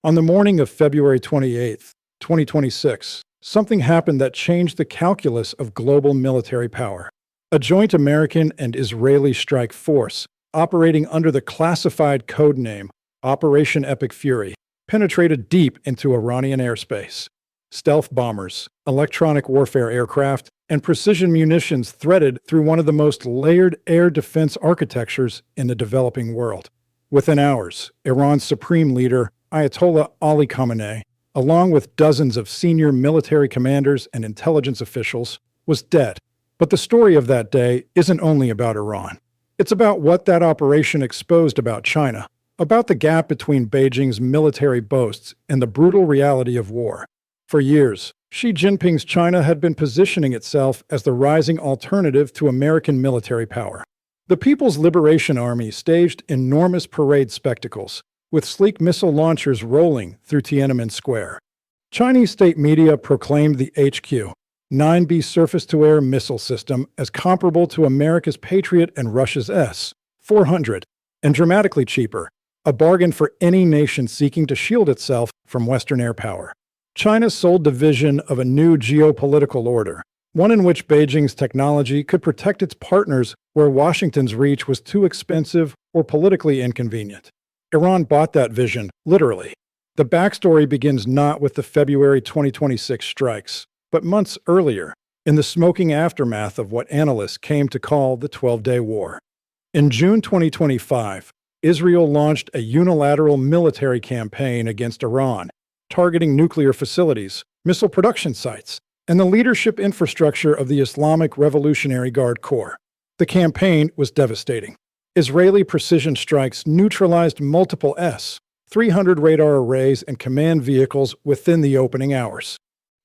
On the morning of February 28th, 2026, something happened that changed the calculus of global military power. A joint American and Israeli strike force, operating under the classified code name Operation Epic Fury, penetrated deep into Iranian airspace. Stealth bombers, electronic warfare aircraft, and precision munitions threaded through one of the most layered air defense architectures in the developing world. Within hours, Iran's supreme leader, Ayatollah Ali Khamenei, along with dozens of senior military commanders and intelligence officials, was dead. But the story of that day isn't only about Iran. It's about what that operation exposed about China, about the gap between Beijing's military boasts and the brutal reality of war. For years, Xi Jinping's China had been positioning itself as the rising alternative to American military power. The People's Liberation Army staged enormous parade spectacles, with sleek missile launchers rolling through Tiananmen Square. Chinese state media proclaimed the HQ-9B surface-to-air missile system as comparable to America's Patriot and Russia's S-400, and dramatically cheaper, a bargain for any nation seeking to shield itself from Western air power. China sold the vision of a new geopolitical order, one in which Beijing's technology could protect its partners where Washington's reach was too expensive or politically inconvenient. Iran bought that vision, literally. The backstory begins not with the February 2026 strikes, but months earlier, in the smoking aftermath of what analysts came to call the 12-Day War. In June 2025, Israel launched a unilateral military campaign against Iran, targeting nuclear facilities, missile production sites, and the leadership infrastructure of the Islamic Revolutionary Guard Corps. The campaign was devastating. Israeli precision strikes neutralized multiple S-300 radar arrays and command vehicles within the opening hours.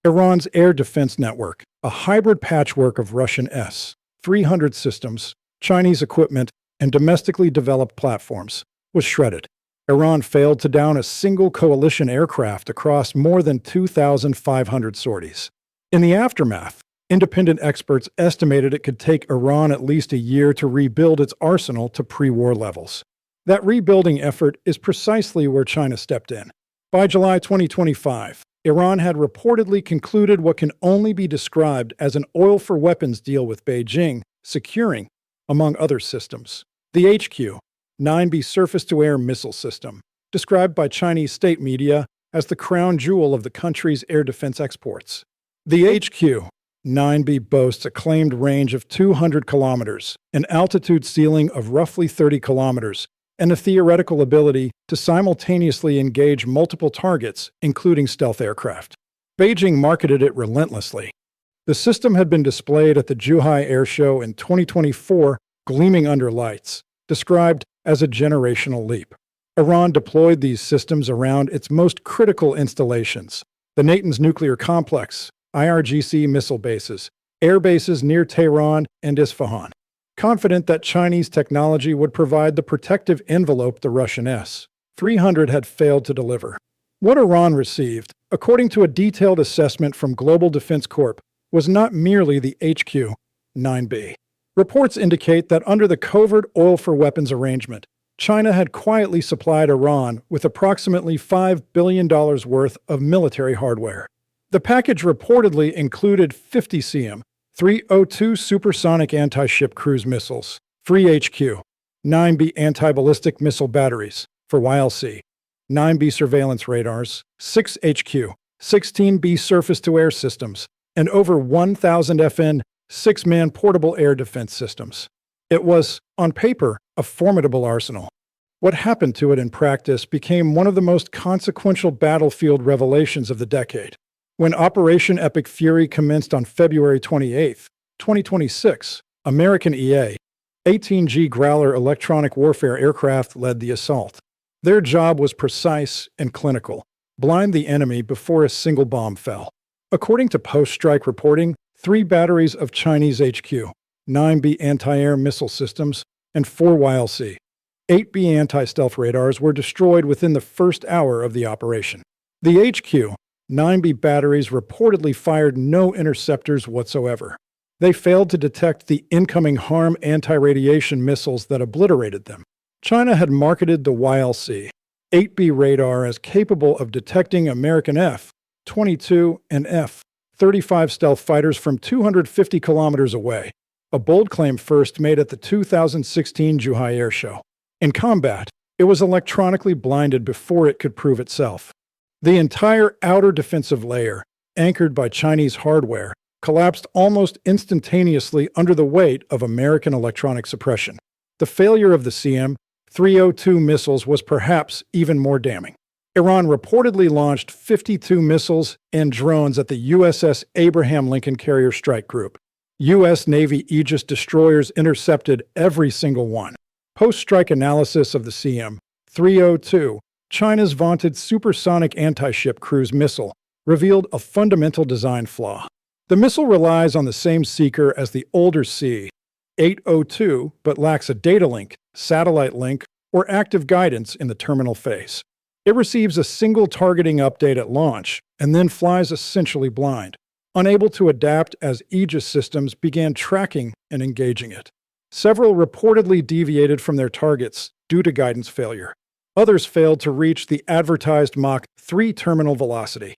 Iran's air defense network, a hybrid patchwork of Russian S-300 systems, Chinese equipment, and domestically developed platforms, was shredded. Iran failed to down a single coalition aircraft across more than 2,500 sorties. In the aftermath, independent experts estimated it could take Iran at least a year to rebuild its arsenal to pre-war levels. That rebuilding effort is precisely where China stepped in. By July 2025, Iran had reportedly concluded what can only be described as an oil-for-weapons deal with Beijing, securing, among other systems, the HQ-9B surface-to-air missile system, described by Chinese state media as the crown jewel of the country's air defense exports. The HQ-9B boasts a claimed range of 200 kilometers, an altitude ceiling of roughly 30 kilometers, and a theoretical ability to simultaneously engage multiple targets, including stealth aircraft. Beijing marketed it relentlessly. The system had been displayed at the Zhuhai Air Show in 2024, gleaming under lights, described as a generational leap. Iran deployed these systems around its most critical installations, the Natanz nuclear complex, IRGC missile bases, air bases near Tehran and Isfahan, confident that Chinese technology would provide the protective envelope the Russian S-300 had failed to deliver. What Iran received, according to a detailed assessment from Global Defense Corp, was not merely the HQ-9B. Reports indicate that under the covert oil-for-weapons arrangement, China had quietly supplied Iran with approximately $5 billion worth of military hardware. The package reportedly included 50 CM-302 supersonic anti-ship cruise missiles, 3 HQ-9B anti-ballistic missile batteries for YLC, 9B surveillance radars, 6 HQ-16B surface-to-air systems, and over 1,000 FN 6-man portable air defense systems. It was, on paper, a formidable arsenal. What happened to it in practice became one of the most consequential battlefield revelations of the decade. When Operation Epic Fury commenced on February 28, 2026, American EA-18G Growler electronic warfare aircraft led the assault. Their job was precise and clinical: blind the enemy before a single bomb fell. According to post-strike reporting, 3 batteries of Chinese HQ-9B anti-air missile systems and 4 YLC 8B anti-stealth radars were destroyed within the first hour of the operation. The HQ-9B batteries reportedly fired no interceptors whatsoever. They failed to detect the incoming HARM anti-radiation missiles that obliterated them. China had marketed the YLC 8B radar as capable of detecting American F-22 and F-35 stealth fighters from 250 kilometers away, a bold claim first made at the 2016 Zhuhai Air Show. In combat, it was electronically blinded before it could prove itself. The entire outer defensive layer, anchored by Chinese hardware, collapsed almost instantaneously under the weight of American electronic suppression. The failure of the CM-302 missiles was perhaps even more damning. Iran reportedly launched 52 missiles and drones at the USS Abraham Lincoln Carrier Strike Group. U.S. Navy Aegis destroyers intercepted every single one. Post-strike analysis of the CM-302, China's vaunted supersonic anti-ship cruise missile, revealed a fundamental design flaw. The missile relies on the same seeker as the older C-802, but lacks a data link, satellite link, or active guidance in the terminal phase. It receives a single targeting update at launch, and then flies essentially blind, unable to adapt as Aegis systems began tracking and engaging it. Several reportedly deviated from their targets due to guidance failure. Others failed to reach the advertised Mach 3 terminal velocity.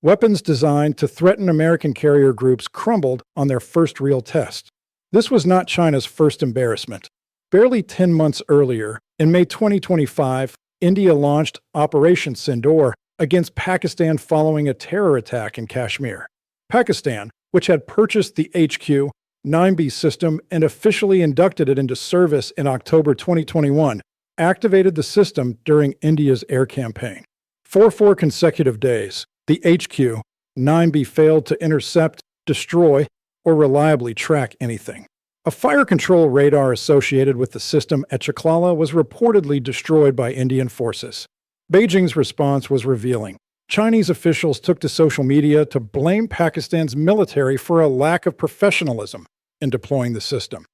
Weapons designed to threaten American carrier groups crumbled on their first real test. This was not China's first embarrassment. Barely 10 months earlier, in May 2025, India launched Operation Sindoor against Pakistan following a terror attack in Kashmir. Pakistan, which had purchased the HQ-9B system and officially inducted it into service in October 2021, activated the system during India's air campaign. For 4 consecutive days, the HQ-9B failed to intercept, destroy, or reliably track anything. A fire control radar associated with the system at Chaklala was reportedly destroyed by Indian forces. Beijing's response was revealing. Chinese officials took to social media to blame Pakistan's military for a lack of professionalism in deploying the system.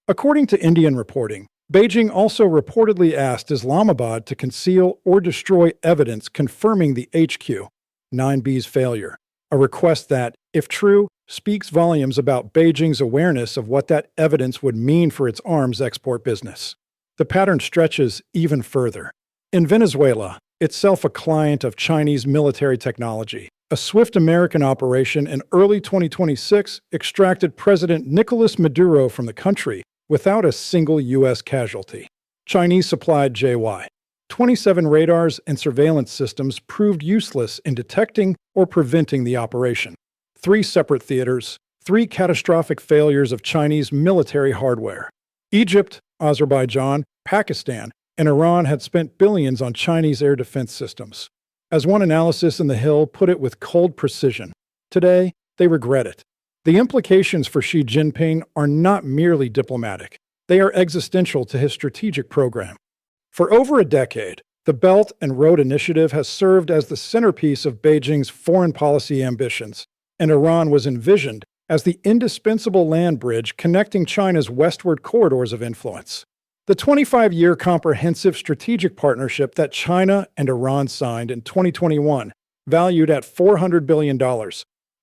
According to Indian reporting, Beijing also reportedly asked Islamabad to conceal or destroy evidence confirming the HQ-9B's failure, a request that, if true, speaks volumes about Beijing's awareness of what that evidence would mean for its arms export business. The pattern stretches even further. In Venezuela, itself a client of Chinese military technology, a swift American operation in early 2026 extracted President Nicolas Maduro from the country without a single U.S. casualty. Chinese-supplied JY-27 radars and surveillance systems proved useless in detecting or preventing the operation. 3 separate theaters, 3 catastrophic failures of Chinese military hardware. Egypt, Azerbaijan, Pakistan, and Iran had spent billions on Chinese air defense systems. As one analysis in The Hill put it with cold precision, today they regret it. The implications for Xi Jinping are not merely diplomatic. They are existential to his strategic program. For over a decade, the Belt and Road Initiative has served as the centerpiece of Beijing's foreign policy ambitions, and Iran was envisioned as the indispensable land bridge connecting China's westward corridors of influence. The 25-year comprehensive strategic partnership that China and Iran signed in 2021, valued at $400 billion,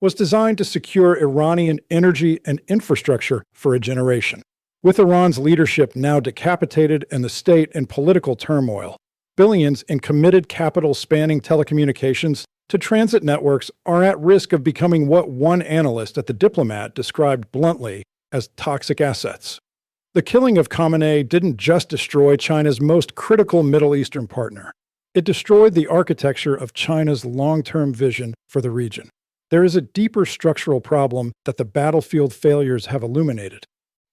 was designed to secure Iranian energy and infrastructure for a generation. With Iran's leadership now decapitated and the state in political turmoil, billions in committed capital spanning telecommunications to transit networks are at risk of becoming what one analyst at The Diplomat described bluntly as toxic assets. The killing of Khamenei didn't just destroy China's most critical Middle Eastern partner. It destroyed the architecture of China's long-term vision for the region. There is a deeper structural problem that the battlefield failures have illuminated.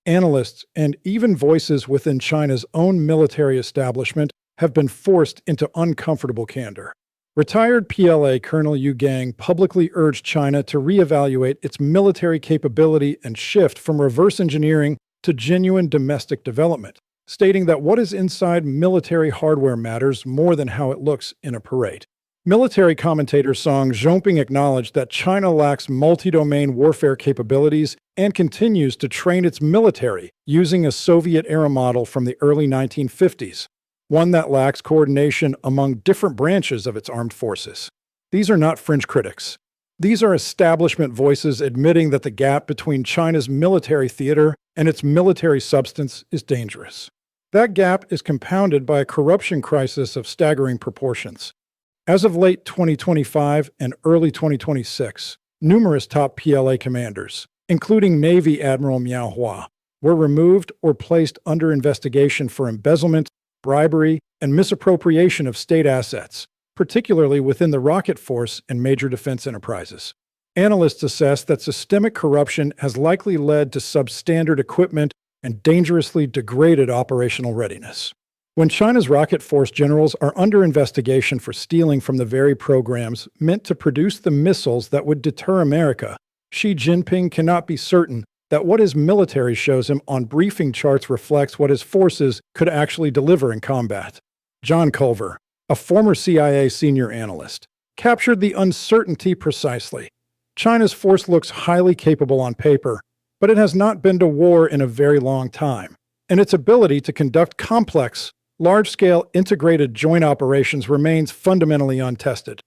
Analysts and even voices within China's own military establishment have been forced into uncomfortable candor. Retired PLA Colonel Yu Gang publicly urged China to reevaluate its military capability and shift from reverse engineering to genuine domestic development, stating that what is inside military hardware matters more than how it looks in a parade. Military commentator Song Zhongping acknowledged that China lacks multi-domain warfare capabilities and continues to train its military using a Soviet-era model from the early 1950s, one that lacks coordination among different branches of its armed forces. These are not fringe critics. These are establishment voices admitting that the gap between China's military theater and its military substance is dangerous. That gap is compounded by a corruption crisis of staggering proportions. As of late 2025 and early 2026, numerous top PLA commanders, including Navy Admiral Miao Hua, were removed or placed under investigation for embezzlement, bribery, and misappropriation of state assets, particularly within the rocket force and major defense enterprises. Analysts assess that systemic corruption has likely led to substandard equipment and dangerously degraded operational readiness. When China's rocket force generals are under investigation for stealing from the very programs meant to produce the missiles that would deter America, Xi Jinping cannot be certain that what his military shows him on briefing charts reflects what his forces could actually deliver in combat. John Culver, a former CIA senior analyst, captured the uncertainty precisely. China's force looks highly capable on paper, but it has not been to war in a very long time, and its ability to conduct complex, large-scale integrated joint operations remains fundamentally untested.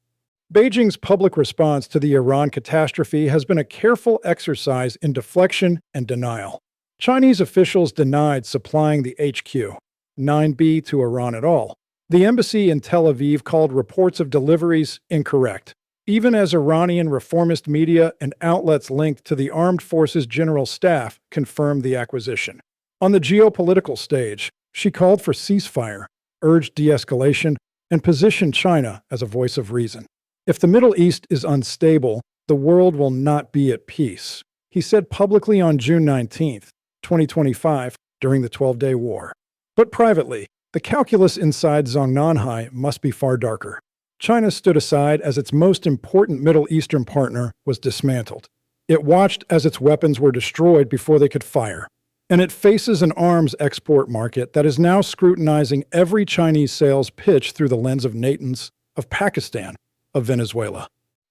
Beijing's public response to the Iran catastrophe has been a careful exercise in deflection and denial. Chinese officials denied supplying the HQ-9B to Iran at all. The embassy in Tel Aviv called reports of deliveries incorrect, even as Iranian reformist media and outlets linked to the Armed Forces General Staff confirmed the acquisition. On the geopolitical stage, she called for ceasefire, urged de-escalation, and positioned China as a voice of reason. If the Middle East is unstable, the world will not be at peace, he said publicly on June 19, 2025, during the 12-day war. But privately, the calculus inside Zongnanhai must be far darker. China stood aside as its most important Middle Eastern partner was dismantled. It watched as its weapons were destroyed before they could fire. And it faces an arms export market that is now scrutinizing every Chinese sales pitch through the lens of NATO's, of Pakistan, of Venezuela.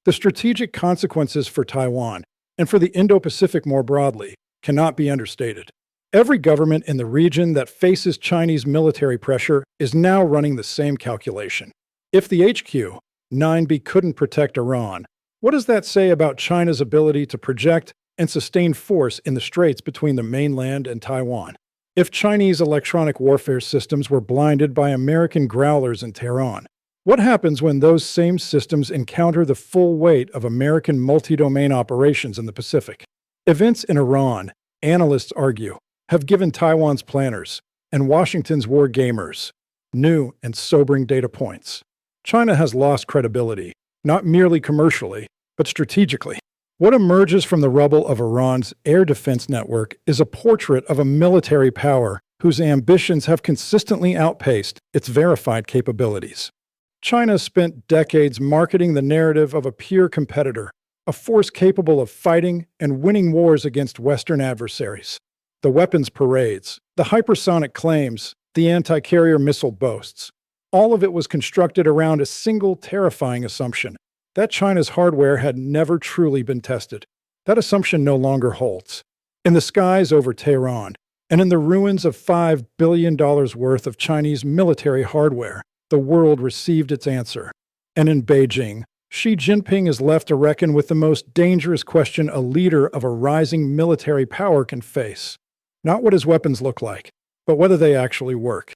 The strategic consequences for Taiwan, and for the Indo-Pacific more broadly, cannot be understated. Every government in the region that faces Chinese military pressure is now running the same calculation. If the HQ-9B couldn't protect Iran, what does that say about China's ability to project and sustain force in the straits between the mainland and Taiwan? If Chinese electronic warfare systems were blinded by American growlers in Tehran, what happens when those same systems encounter the full weight of American multi-domain operations in the Pacific? Events in Iran, analysts argue, have given Taiwan's planners and Washington's war gamers new and sobering data points. China has lost credibility, not merely commercially, but strategically. What emerges from the rubble of Iran's air defense network is a portrait of a military power whose ambitions have consistently outpaced its verified capabilities. China spent decades marketing the narrative of a peer competitor, a force capable of fighting and winning wars against Western adversaries. The weapons parades, the hypersonic claims, the anti-carrier missile boasts. All of it was constructed around a single terrifying assumption, that China's hardware had never truly been tested. That assumption no longer holds. In the skies over Tehran, and in the ruins of $5 billion worth of Chinese military hardware, the world received its answer. And in Beijing, Xi Jinping is left to reckon with the most dangerous question a leader of a rising military power can face. Not what his weapons look like, but whether they actually work.